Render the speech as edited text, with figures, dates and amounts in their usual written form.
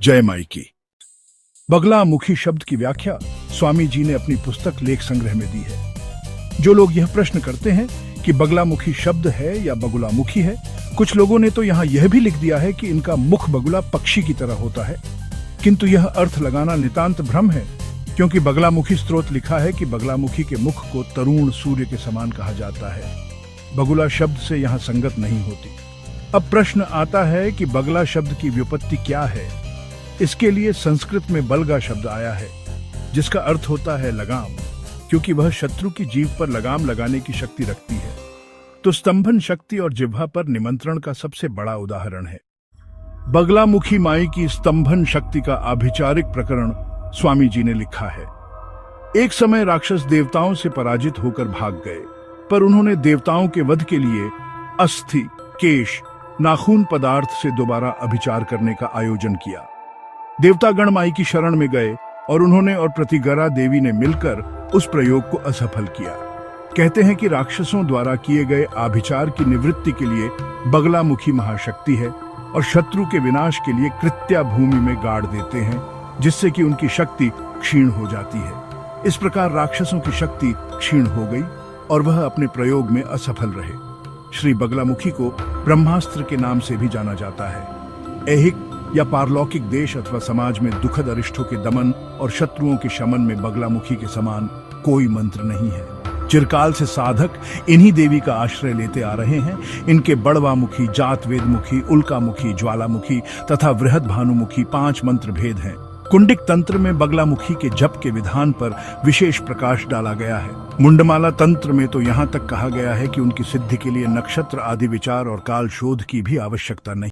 जय माई की। बगलामुखी शब्द की व्याख्या स्वामी जी ने अपनी पुस्तक लेख संग्रह में दी है। जो लोग यह प्रश्न करते हैं कि बगलामुखी शब्द है या बगुलामुखी है, कुछ लोगों ने तो यहाँ यह भी लिख दिया है कि इनका मुख बगुला पक्षी की तरह होता है, किंतु यह अर्थ लगाना नितांत भ्रम है, क्योंकि बगलामुखी स्त्रोत लिखा है कि बगलामुखी के मुख को तरुण सूर्य के समान कहा जाता है। बगुला शब्द से यहाँ संगत नहीं होती। अब प्रश्न आता है कि बगला शब्द की व्युत्पत्ति क्या है। इसके लिए संस्कृत में बलगा शब्द आया है, जिसका अर्थ होता है लगाम, क्योंकि वह शत्रु की जीभ पर लगाम लगाने की शक्ति रखती है। तो स्तंभन शक्ति और जिह्वा पर निमंत्रण का सबसे बड़ा उदाहरण है। बगलामुखी माई की स्तंभन शक्ति का आभिचारिक प्रकरण स्वामी जी ने लिखा है। एक समय राक्षस देवताओं से पराजित होकर भाग गए, पर उन्होंने देवताओं के वध के लिए अस्थि, केश, नाखून पदार्थ से दोबारा अभिचार करने का आयोजन किया। देवतागण माई की शरण में गए और उन्होंने और प्रतिगरा देवी ने मिलकर उस प्रयोग को असफल किया। कहते हैं कि राक्षसों द्वारा किए गए आभिचार की निवृत्ति के लिए बगलामुखी महाशक्ति है और शत्रु के विनाश के लिए कृत्या भूमि में गाड़ देते हैं, जिससे कि उनकी शक्ति क्षीण हो जाती है। इस प्रकार राक्षसों की शक्ति क्षीण हो गई और वह अपने प्रयोग में असफल रहे। श्री बगलामुखी को ब्रह्मास्त्र के नाम से भी जाना जाता है। ऐहिक या पारलौकिक देश अथवा समाज में दुखद अरिष्टों के दमन और शत्रुओं के शमन में बगलामुखी के समान कोई मंत्र नहीं है। चिरकाल से साधक इन्हीं देवी का आश्रय लेते आ रहे हैं। इनके बड़वामुखी, जातवेदमुखी, उल्कामुखी, ज्वालामुखी तथा वृहद भानुमुखी 5 मंत्र भेद हैं। कुंडिक तंत्र में बगलामुखी के जप के विधान पर विशेष प्रकाश डाला गया है। मुंडमाला तंत्र में तो यहाँ तक कहा गया है कि उनकी सिद्धि के लिए नक्षत्र आदि विचार और काल शोध की भी आवश्यकता नहीं।